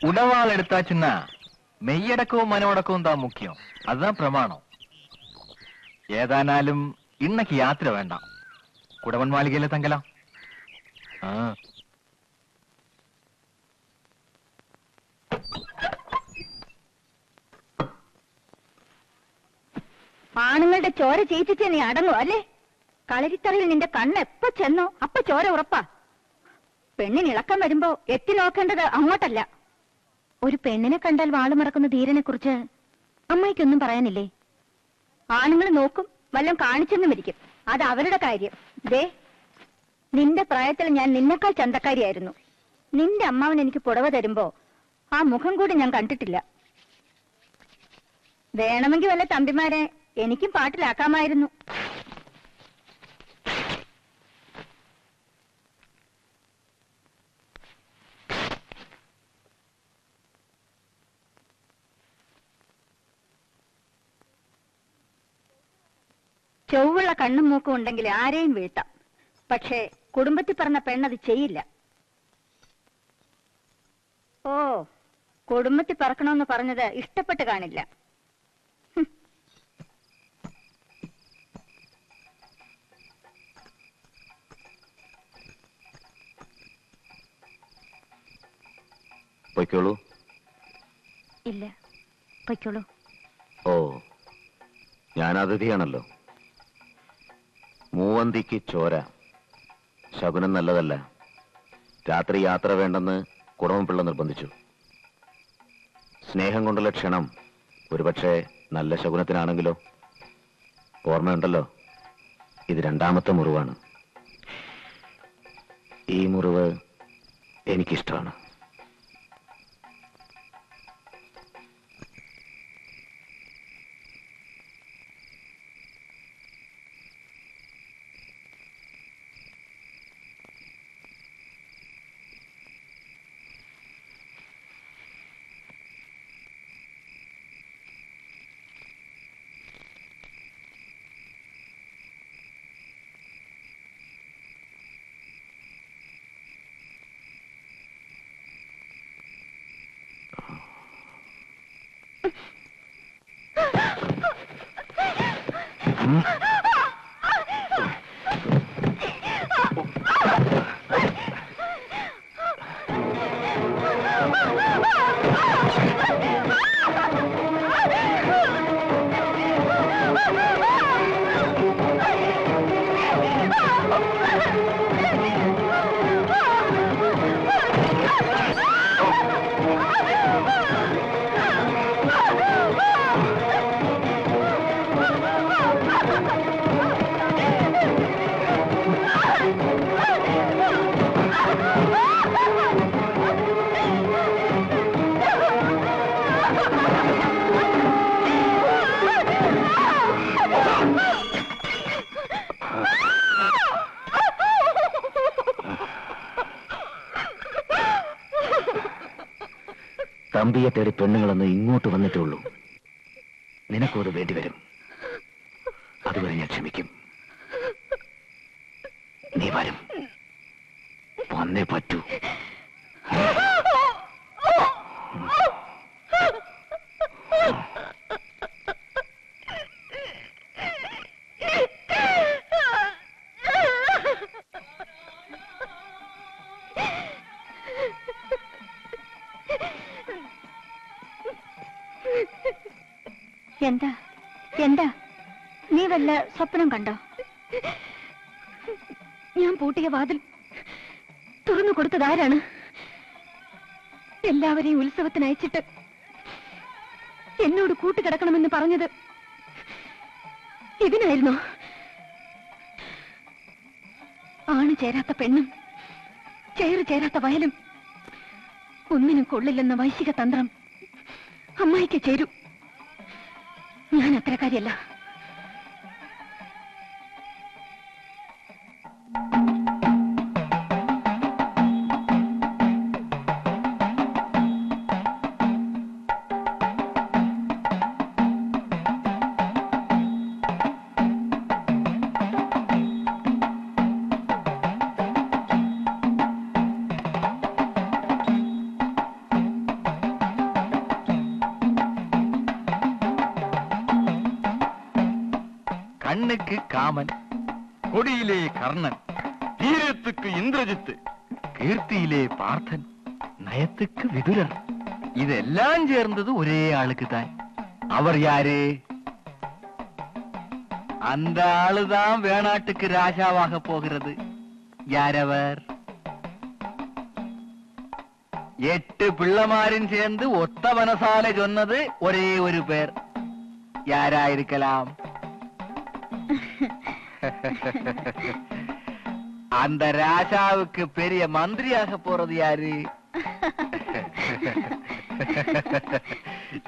உடவாள் எடுத்தாச்சுன்னா மெய்யடക്കവും മനോടക്കവും தான் முக்கியம். அதுதான் பிரமாணம். ഏതാനാലും ഇന്നക്ക് യാത്ര വേണ്ട. കുടവൻ മാളികയിലെ തങ്കലാം. ആണുങ്ങളുടെ ചോര ചീറ്റിച്ച് നീ അടങ്ങും അല്ലേ? കളരിത്തറയിൽ നിന്റെ കണ്ണ് എപ്പോ ചെന്നോ അപ്പൊ ചോര ഉറപ്പാ. പെണ്ണിന് ഇളക്കം വരുമ്പോ എത്തി നോക്കേണ്ടത് അങ്ങോട്ടല്ല. ഒരു പെണ്ണിനെ കണ്ടാൽ വാളുമറക്കുന്ന ധീരനെ കുറിച്ച് അമ്മായിക്കൊന്നും പറയാനില്ലേ? ആണുങ്ങൾ നോക്കും, വല്ലതും കാണിച്ചെന്നും ഇരിക്കും. അത് അവരുടെ കാര്യം. ദേ, നിന്റെ പ്രായത്തിൽ ഞാൻ നിന്നെക്കാൾ ചന്തക്കാരിയായിരുന്നു. നിന്റെ അമ്മാവൻ എനിക്ക് പുടവ തരുമ്പോ ആ മുഖം കൂടി ഞാൻ കണ്ടിട്ടില്ല. വേണമെങ്കിൽ വല്ല തമ്പിമാരെ എനിക്കും പാട്ടിലാക്കാമായിരുന്നു. ചൊവ്വുള്ള കണ്ണും മൂക്കും ഉണ്ടെങ്കിൽ ആരെയും വീഴ്ത്താം. പക്ഷേ കുടുംബത്തിൽ പറഞ്ഞ പെണ്ണത് ചെയ്യില്ല. ഓ, കുടുംബത്തിൽ പറക്കണമെന്ന് പറഞ്ഞത് ഇഷ്ടപ്പെട്ട് കാണില്ല. പൊയ്ക്കോളൂ. ഇല്ല, പൊയ്ക്കോളൂ. ഓ, ഞാൻ അതിഥിയാണല്ലോ. മൂവന്തിക്ക് ചോര ശകുനം നല്ലതല്ല. രാത്രി യാത്ര വേണ്ടെന്ന് കുടവൻപിള്ള നിർബന്ധിച്ചു. സ്നേഹം കൊണ്ടുള്ള ക്ഷണം ഒരുപക്ഷെ നല്ല ശകുനത്തിനാണെങ്കിലോ? ഓർമ്മയുണ്ടല്ലോ, ഇത് രണ്ടാമത്തെ മുറിവാണ്. ഈ മുറിവ് എനിക്കിഷ്ടമാണ്. തമ്പിയെ തേടി പെണ്ണുങ്ങളൊന്ന് ഇങ്ങോട്ട് വന്നിട്ടുള്ളൂ. നിനക്കത് വേണ്ടി വരും. അതുവരെ ഞാൻ ക്ഷമിക്കും. നീ വരും, വന്നേ പറ്റൂ. എന്താ എന്താ നീ വല്ല സ്വപ്നം കണ്ടോ? ഞാൻ പൂട്ടിയ വാതിൽ തുറന്നു കൊടുത്തതാരാണ്? എല്ലാവരെയും ഉത്സവത്തിന് അയച്ചിട്ട് എന്നോട് കൂട്ടുകിടക്കണമെന്ന് പറഞ്ഞത് ഇതിനായിരുന്നോ? ആണ് ചേരാത്ത പെണ്ണും ചേറ് ചേരാത്ത വയലും ഒന്നിനും കൊള്ളില്ലെന്ന വൈശിക തന്ത്രം അമ്മായിക്ക് ചേരൂ. ഞാൻ അത്തരക്കാരിയല്ല. கண்ணுக்கு காமன், கொடியிலே கர்ணன், தீரத்துக்கு இந்திரஜித்து, கீர்த்தியிலே பார்த்தன், நயத்துக்கு விதுரர். இதெல்லாம் சேர்ந்தது ஒரே ஆளுக்கு தான். அவர் யாரு? அந்த ஆளுதான் வேணாட்டுக்கு ராஜாவாக போகிறது. யாரவர்? 8 பிள்ளைமாரின் சேர்ந்து ஒத்த மனசால சொன்னது ஒரே ஒரு பேர். யாராயிருக்கலாம்? அந்த ராஜாவுக்கு பெரிய மந்திரியாக போறது யாரு?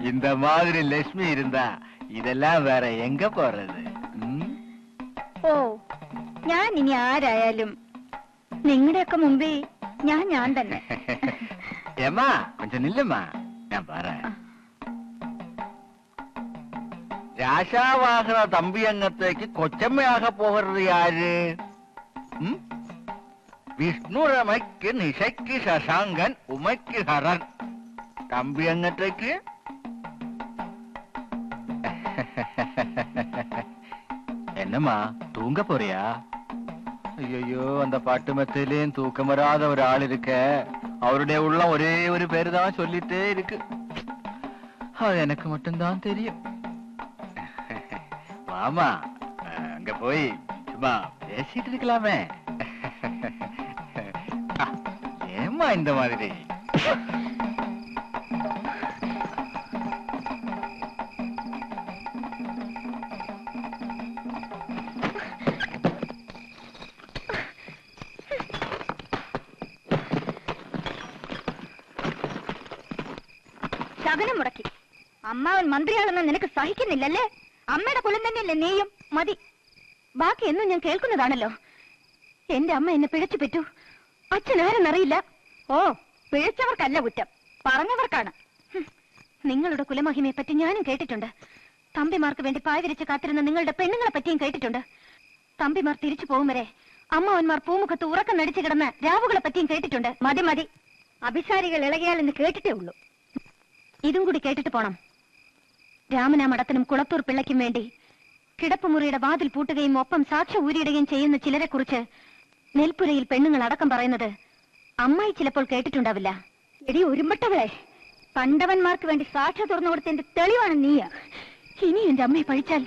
இந்த மாதிரி லட்சுமி இருந்தா இதெல்லாம் வேற எங்க போறது? ഓ, ഞാൻ ഇനി ആരായാലും നിങ്ങളുടെയൊക്കെ മുമ്പേ ഞാൻ തന്നെ. ஏமா கொஞ்சம் நில்லுமா, நான் பாரு. രാജാവാകുന്ന തമ്പിയങ്ങത്തേക്ക് കൊച്ചമ്മയാക പോകരുത് ആര്? വിഷ്ണുരമയ്ക്ക് നിശയ്ക്ക് ശശാങ്കൻ, ഉമയ്ക്ക് ഹരൻ. തമ്പിയങ്ങത്തേക്ക് என்னம்மா தூங்க போறியா? ஐயோ, அந்த பாட்டு மெத்தையிலேயும் தூக்கம் வராத ஒரு ஆள் இருக்க. அவருடைய உள்ளம் ஒரே ஒரு பேரு தான் சொல்லிட்டே இருக்கு. அது எனக்கு மட்டும்தான் தெரியும். மாமா, அங்க போய் சும்மா பேசிட்டு இருக்கலாமே. ஏம்மா இந்த மாதிரி? ശകനം മുടക്കി. അമ്മാവൻ മന്ത്രിയാണെന്ന് നിനക്ക് സഹിക്കുന്നില്ലല്ലേ? അമ്മയുടെ കുലം തന്നെയല്ലേ നീയും? മതി. ബാക്കി എന്നും ഞാൻ കേൾക്കുന്നതാണല്ലോ. എന്റെ അമ്മ എന്നെ പിഴച്ചു പെറ്റു. അച്ഛനാരെന്നറിയില്ല. ഓ, പിഴച്ചവർക്കല്ല കുറ്റം, പറഞ്ഞവർക്കാണ്. നിങ്ങളുടെ കുലമഹിമയെ പറ്റി ഞാനും കേട്ടിട്ടുണ്ട്. തമ്പിമാർക്ക് വേണ്ടി പായവിരിച്ച് കാത്തിരുന്ന നിങ്ങളുടെ പെണ്ണുങ്ങളെ പറ്റിയും കേട്ടിട്ടുണ്ട്. തമ്പിമാർ തിരിച്ചു പോകും വരെ അമ്മാവന്മാർ പൂമുഖത്ത് ഉറക്കം നടിച്ചു കിടന്ന രാവുകളെ പറ്റിയും കേട്ടിട്ടുണ്ട്. മതി മതി, അഭിസാരികൾ ഇളകിയാലെന്ന് കേട്ടിട്ടേ ഉള്ളൂ. ഇതും കൂടി കേട്ടിട്ട് പോണം. രാമനാ മഠത്തിനും കുളത്തൂർ പിള്ളയ്ക്കും വേണ്ടി കിടപ്പുമുറിയുടെ വാതിൽ പൂട്ടുകയും ഒപ്പം സാക്ഷ്യം ഊരിയിടുകയും ചെയ്യുന്ന ചിലരെ കുറിച്ച് നെൽപ്പുരയിൽ പെണ്ണുങ്ങൾ അടക്കം പറയുന്നത് അമ്മായി ചിലപ്പോൾ കേട്ടിട്ടുണ്ടാവില്ല. എടി ഒരുമ്പട്ടവളെ, പണ്ടവന്മാർക്ക് വേണ്ടി സാക്ഷ്യം തുറന്നു കൊടുത്തതിന്റെ തെളിവാണ് നീ. ഇനി എന്റെ അമ്മയെ പഴിച്ചാൽ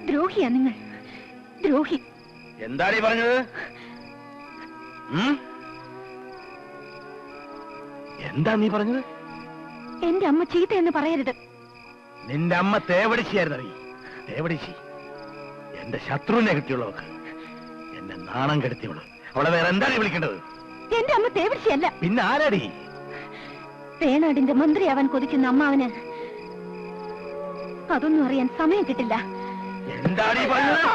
ദ്രോഹിയാ നിങ്ങൾ, ദ്രോഹി. എന്താണ് പറഞ്ഞത്? എന്താ നീ പറഞ്ഞത്? എന്റെ അമ്മ ചീത്ത എന്ന് പറയരുത്. നിന്റെ അമ്മ തേവടിച്ചിയായിരുന്നു. തേവടിച്ചി എന്റെ ശത്രുവിനെ കിട്ടിയുള്ളവർക്ക്, എന്നെ നാണം കെടുത്തിയുള്ളു. അവളെ വേറെ എന്താണ് വിളിക്കേണ്ടത്? എന്റെ അമ്മ തേവടിച്ചിയല്ല. പിന്നെ ആരാടി? വേണാടിന്റെ മന്ത്രിയാവാൻ കൊതിക്കുന്ന അമ്മാവന് അതൊന്നും അറിയാൻ സമയം കിട്ടില്ല. എന്താണ് പറഞ്ഞത്?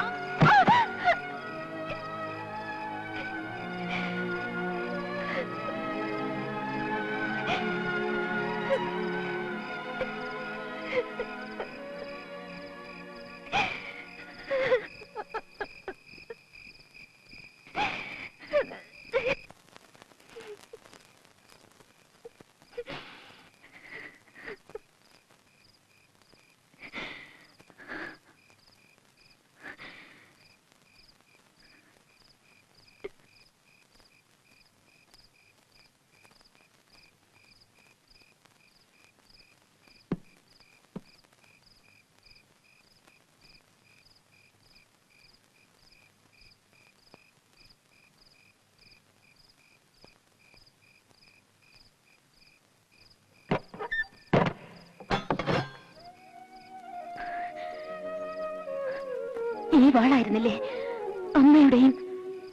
ഈ വാളായിരുന്നില്ലേ അമ്മയുടെയും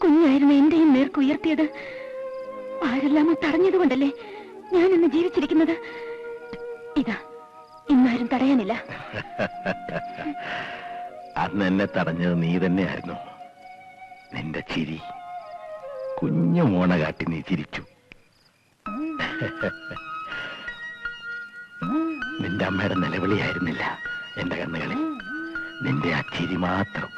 കുഞ്ഞായിരുന്ന എന്റെയും നേർക്ക് ഉയർത്തിയത് ആരെല്ലാമോ തടഞ്ഞതുകൊണ്ടല്ലേ ഞാനിന്ന് ജീവിച്ചിരിക്കുന്നത്. ഇതാ ഇന്നാരും തടയാനില്ല. അന്ന് എന്നെ തടഞ്ഞത് നീ തന്നെയായിരുന്നു. നിന്റെ ചിരി, കുഞ്ഞു മോണ കാട്ടി നീ ചിരിച്ചു. നിന്റെ അമ്മയുടെ നിലവിളിയായിരുന്നില്ല എന്റെ കണ്ണുകളിൽ, നിന്റെ ആ ചിരി മാത്രം.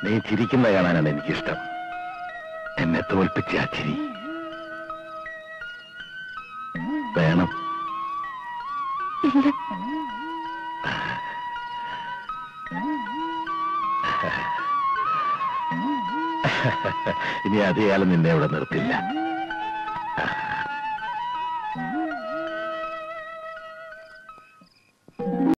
നീ ചിരിക്കുന്ന കാണാനാണ് എനിക്കിഷ്ടം. എന്നെ തോൽപ്പിച്ച ആ ചിരി വേണം. ഇനി അധികകാലം നിന്നെ ഇവിടെ നിർത്തില്ല.